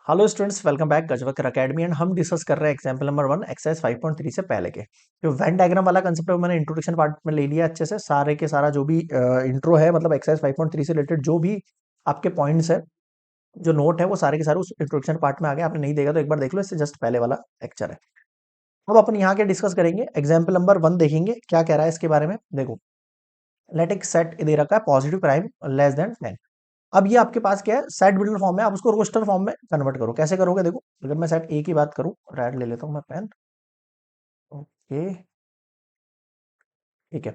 Hello students, welcome back Gajwakar academy. And हम discuss कर रहे हैं एग्जांपल नंबर 1 एक्सरसाइज 5.3 से पहले के जो वेन डायग्राम वाला कंसेप्ट है वो मैंने इंट्रोडक्शन पार्ट में ले लिया अच्छे से। सारे के सारा जो भी इंट्रो है, मतलब एक्सरसाइज 5.3 से रिलेटेड जो भी आपके पॉइंट्स है, जो नोट है, वो सारे के सारे उस इंट्रोडक्शन पार्ट में आ गए। आपने नहीं देखा तो एक बार देख लो, इससे जस्ट पहले वाला लेक्चर है। अब अपन यहाँ के डिस्कस करेंगे। एग्जाम्पल नंबर 1 देखेंगे क्या कह रहा है इसके बारे में। देखो, लेट एक सेट दे रखा है पॉजिटिव प्राइम लेस देन 10। अब ये आपके पास क्या है, सेट बिल्डर फॉर्म में। आप उसको रोस्टर फॉर्म में कन्वर्ट करो। कैसे करोगे? देखो, अगर मैं सेट ए की बात करूं, रेड ले लेता हूं मैं पेन। ओके, ठीक है।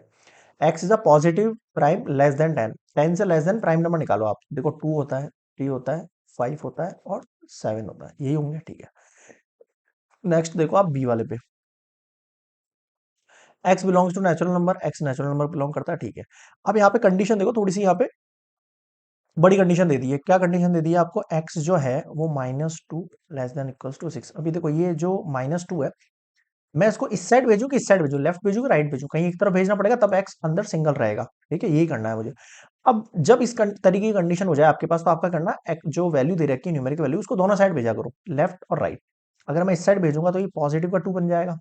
X is a positive prime less than 10। 10 से लेस देन प्राइम नंबर निकालो आप। देखो, 2 होता है, 3 होता है, 5 होता है और 7 होता है। यही होंगे, ठीक है। नेक्स्ट देखो आप बी वाले पे। X belongs to natural number, X natural number belong करता है, ठीक है। अब यहाँ पे कंडीशन देखो, थोड़ी सी यहाँ पे बड़ी कंडीशन दे दी है। क्या कंडीशन दे दी है आपको? एक्स जो है वो -2 लेस देन इक्वल्स टू 6। अभी देखो, ये जो -2 है, मैं इसको इस साइड भेजूं कि इस साइड भेजूं, लेफ्ट भेजूं कि राइट भेजूं? कहीं एक तरफ भेजना पड़ेगा, तब एक्स अंदर सिंगल रहेगा। ठीक है, यही करना है मुझे। अब जब इस तरीके की कंडीशन हो जाए आपके पास, तो आपका करना है जो वैल्यू दे रखी है न्यूमेरिक वैल्यू, उसको दोनों साइड भेजा करो, लेफ्ट और राइट। अगर मैं इस साइड भेजूंगा तो ये पॉजिटिव का 2 बन जाएगा,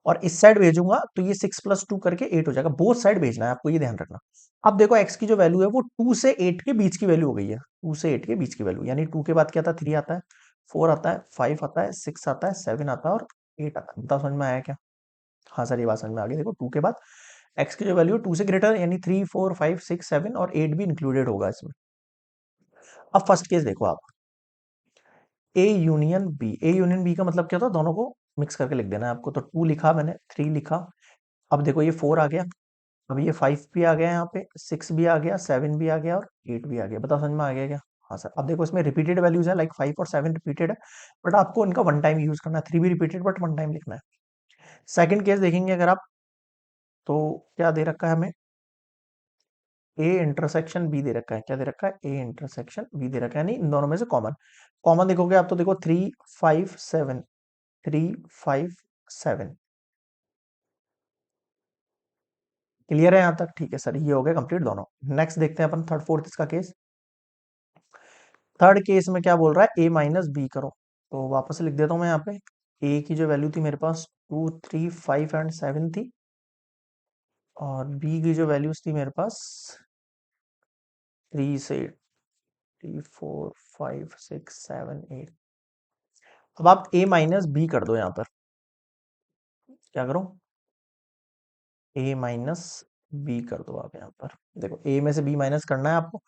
और इस साइड भेजूंगा तो ये 6 + 2 करके 8 हो जाएगा। बोथ साइड भेजना है आपको, ये ध्यान रखना। अब देखो, एक्स की जो वैल्यू है वो 2 से 8 के बीच की वैल्यू हो गई है। 2 से 8 के बीच की वैल्यू, यानी 2 के बाद क्या आता है? 3 आता है, 4 आता है, 5 आता है, 6 आता है, 7 आता है और 8 आता है। बताओ, समझ में आया क्या? हाँ सर, ये बात समझ में आ गई। देखो, 2 के बाद एक्स की जो वैल्यू है 2 से ग्रेटर, यानी 3, 4, 5, 6, 7 और 8 भी इंक्लूडेड होगा इसमें। अब फर्स्ट केस देखो आप, A union B. A union B का मतलब क्या होता है? दोनों को मिक्स करके लिख देना है आपको। तो 2 लिखा मैंने, 3 लिखा। अब देखो, ये 4 आ गया, अब ये 5 भी आ गया, यहाँ पे 6 भी आ गया, 7 भी आ गया और 8 भी आ गया। बताओ, समझ में आ गया क्या? हाँ सर। अब देखो, इसमें रिपीटेड वैल्यूज है, लाइक 5 और 7 रिपीटेड है, बट आपको इनका वन टाइम यूज करना है। 3 भी रिपीटेड, बट वन टाइम लिखना है। सेकंड केस देखेंगे अगर आप, तो क्या दे रखा है हमें? ए इंटरसेक्शन बी दे रखा है। क्या दे रखा है? ए इंटरसेक्शन बी दे रखा है, यानी इन दोनों में से कॉमन। कॉमन देखोगे आप तो देखो 3, 5, 7, 3, 5, 7। क्लियर है यहां तक? ठीक है सर, ये हो गया कंप्लीट दोनों। नेक्स्ट देखते हैं अपन थर्ड फोर्थ इसका केस। थर्ड केस में क्या बोल रहा है? ए माइनस बी करो। तो वापस से लिख देता हूं मैं यहाँ पे। ए की जो वैल्यू थी मेरे पास 2, 3, 5 एंड 7 थी, और बी की जो वैल्यूज थी मेरे पास 3 से 3, 4, 5, 6, 7, 8। अब आप ए माइनस बी कर दो यहाँ पर। क्या करो? ए माइनस बी कर दो आप यहाँ पर। देखो, ए में से बी माइनस करना है आपको।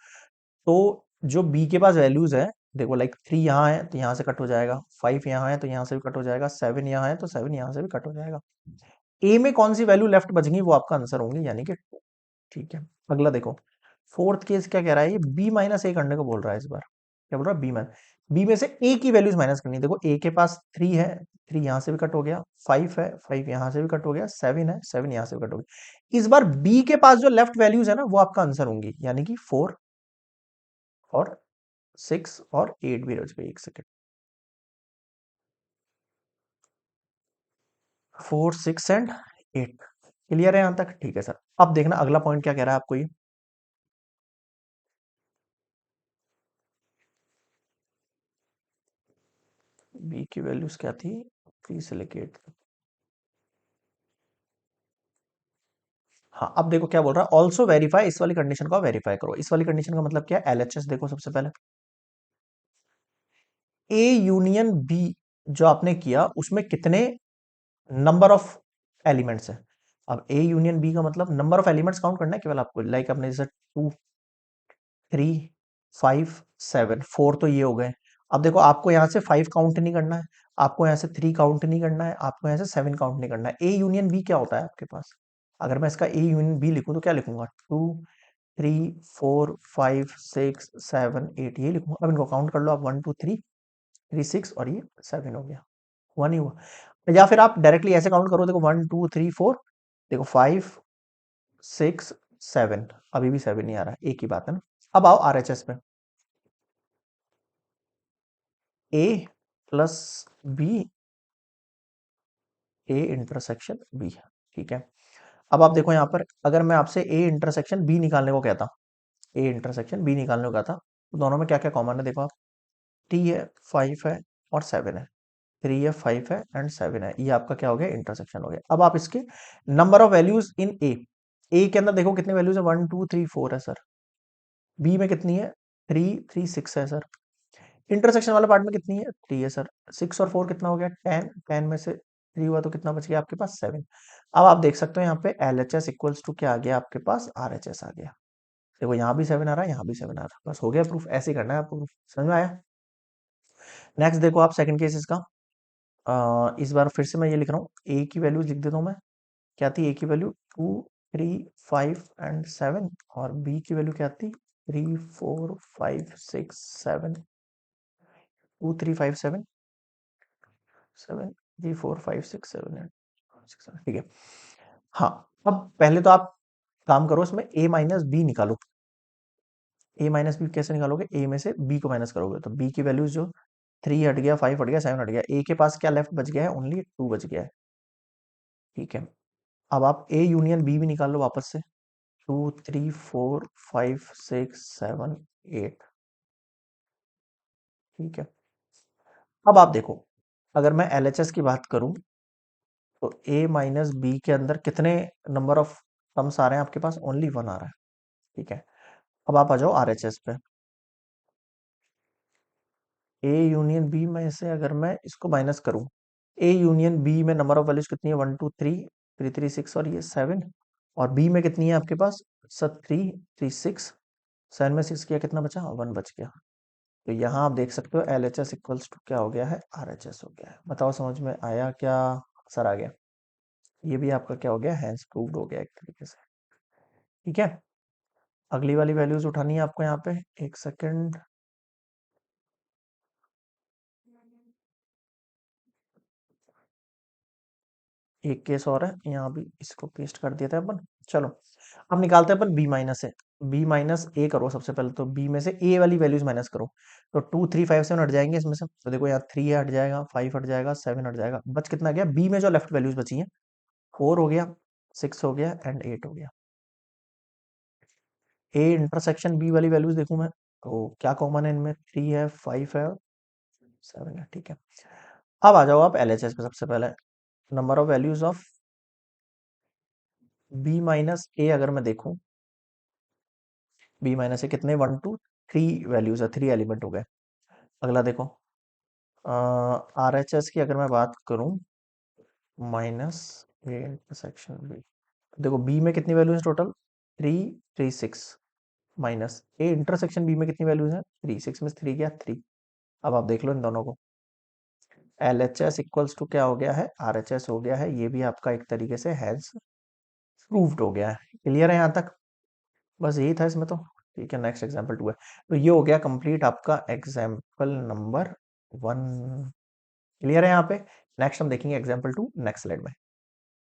तो जो बी के पास वैल्यूज है, देखो लाइक 3 यहाँ है तो यहाँ से कट हो जाएगा, 5 यहाँ है तो यहाँ से भी कट हो जाएगा, 7 यहाँ है तो 7 यहाँ से भी कट हो जाएगा। ए में कौन सी वैल्यू लेफ्ट बच गई वो आपका आंसर होंगी, यानी कि 2। ठीक है। अगला देखो, फोर्थ केस क्या कह रहा है? ये बी माइनस ए करने को बोल रहा है इस बार। क्या बोल रहा है? B minus. बी में से ए की वैल्यूज माइनस करनी है। देखो, ए के पास 3 है, 3 यहाँ से भी कट हो गया, 5 है, 5 यहाँ से भी कट हो गया, 7 है, 7 यहाँ से भी कट हो गया। इस बार बी के पास जो लेफ्ट वैल्यूज है ना, वो आपका आंसर होंगी, यानी कि 4 और 6 और 8 भी बच गई। एक सेकेंड, 4, 6 एंड 8। क्लियर है यहां तक? ठीक है सर। अब देखना अगला पॉइंट क्या कह रहा है आपको। ये बी की वैल्यूज क्या थी? 3 से लेके 8। हाँ, अब देखो क्या बोल रहा है? Also verify. इस वाली कंडीशन को वेरीफाई करो। इस वाली कंडीशन का मतलब क्या है? एलएचएस देखो सबसे पहले। ए यूनियन बी जो आपने किया, उसमें कितने नंबर ऑफ एलिमेंट्स है? अब ए यूनियन बी का मतलब नंबर ऑफ एलिमेंट्स काउंट करना है केवल आपको। लाइक अपने जैसे 2, 3, 5, 7, 4 तो ये हो गए। अब देखो, आपको यहां से 5 काउंट नहीं करना है, आपको यहां से 3 काउंट नहीं करना है, आपको यहां से 7 काउंट नहीं करना है। ए यूनियन बी क्या होता है आपके पास? अगर मैं इसका ए यूनियन बी लिखूं तो क्या लिखूंगा? 2, 3, 4, 5, 6, 7, 8 ये लिखूंगा। अब इनको काउंट कर लो आप। 1, 2, 3, 3, 6 और ये 7 हो गया। हुआ नहीं हुआ? या फिर आप डायरेक्टली ऐसे काउंट करो। देखो, 1, 2, 3, 4, देखो 5, 6, 7। अभी भी 7 नहीं आ रहा, एक ही बात है ना। अब आओ आरएचएस पे। A plus B, A intersection B. ठीक है। अब आप देखो यहाँ पर, अगर मैं आपसे ए इंटरसेक्शन बी निकालने को कहता, ए इंटरसेक्शन बी निकालने को कहता, तो दोनों में क्या क्या कॉमन है देखो आप। 3 है, 5 है और 7 है। 3 है, 5 है एंड 7 है। ये आपका क्या हो गया, इंटरसेक्शन हो गया। अब आप इसके नंबर ऑफ वैल्यूज इन ए के अंदर देखो कितने वैल्यूज है, 1 2 3 4 है सर। बी में कितनी है, 3 3 6 है सर। इंटरसेक्शन वाले पार्ट में कितनी है, 3 है सर। 6 और 4 कितना हो गया, 10। 10 में से 3 हुआ तो कितना बच गया आपके पास, 7। अब आप देख सकते हो यहाँ पे L H S equals to क्या आ गया आपके पास, आर एच एस आ गया। देखो यहाँ भी 7 आ रहा है, यहाँ भी 7 आ रहा है, बस हो गया प्रूफ। ऐसे ही करना है आपको proof। समझ में आया। नेक्स्ट देखो आप सेकंड केस इसका। इस बार फिर से मैं ये लिख रहा हूँ, ए की वैल्यूज लिख देता हूँ मैं। क्या थी ए की वैल्यू, 2 3 5 एंड 7। और बी की वैल्यू क्या थी, 3 4 5 6 7। 2 3 5 7 7 3 4 5 6 7 8 6 7, ठीक है। हाँ, अब पहले तो आप काम करो, इसमें a माइनस बी निकालो। a माइनस बी कैसे निकालोगे, a में से b को माइनस करोगे तो b की वैल्यूज जो 3 हट गया, 5 हट गया, 7 हट गया, a के पास क्या लेफ्ट बच गया है, ओनली 2 बच गया है। ठीक है, अब आप a यूनियन b भी निकाल लो वापस से। 2 3 4 5 6 7 8। ठीक है, अब आप देखो, अगर मैं LHS की बात करूं तो a माइनस बी के अंदर कितने नंबर ऑफ टर्म्स आ रहे हैं आपके पास, ओनली 1 आ रहा है। ठीक है, अब आप आ जाओ RHS पे। ए यूनियन बी में से अगर मैं इसको माइनस करूं, ए यूनियन बी में नंबर ऑफ वैल्यूज कितनी है, 1 2 3 3 3 6 और ये 7। और बी में कितनी है आपके पास, सर 3 3 6। 7 में 6 किया, कितना बचा, 1 बच गया। तो यहाँ आप देख सकते हो L H S equals to क्या हो गया है, आर एच एस हो गया है। बताओ समझ में आया क्या, सर आ गया। ये भी आपका क्या हो गया, हैंस प्रूव्ड हो गया एक तरीके से। ठीक है, अगली वाली वैल्यूज उठानी है आपको यहाँ पे, एक सेकेंड। एक केस और है, यहाँ भी इसको पेस्ट कर दिया था अपन। चलो अब निकालते हैं अपन बी माइनस से। बी माइनस ए करो सबसे पहले, तो बी में से ए वाली वैल्यूज माइनस करो। तो 2 3 5 7 हट जाएंगे इसमें से, तो देखो यहाँ 3 हट जाएगा, 5 हट जाएगा, 7 हट जाएगा, बच कितना गया बी में जो लेफ्ट वैल्यूज बची हैं, 4 हो गया, 6 हो गया एंड 8 हो गया। ए इंटरसेक्शन बी वाली वैल्यूज देखूं मैं, तो क्या कॉमन है इनमें, 3 है, 5 है, 7 है। ठीक है, अब आ जाओ आप एलएचएस पे। सबसे पहले number of values of B minus A अगर मैं देखूं, बी माइनस से कितने, 1 2 3 वैल्यूज है, 3 एलिमेंट हो गए। अगला देखो, आर एच एस की अगर मैं बात करूं, माइनस ए इंटरसेक्शन बी। देखो बी में कितनी वैल्यूज है total, 3 3 6। Minus A intersection B में कितनी वैल्यूज है, 3 6 में से 3 गया 3। अब आप देख लो इन दोनों को, L H S equals to क्या हो गया है, आर एच एस हो गया है। ये भी आपका एक तरीके से हैज प्रूव्ड हो गया है। क्लियर है यहाँ तक, बस यही था इसमें तो। ठीक है, नेक्स्ट एग्जाम्पल 2 है। तो ये हो गया कंप्लीट आपका एग्जाम्पल नंबर 1। क्लियर है यहाँ पे। नेक्स्ट हम देखेंगे एग्जाम्पल 2 नेक्स्ट स्लाइड में।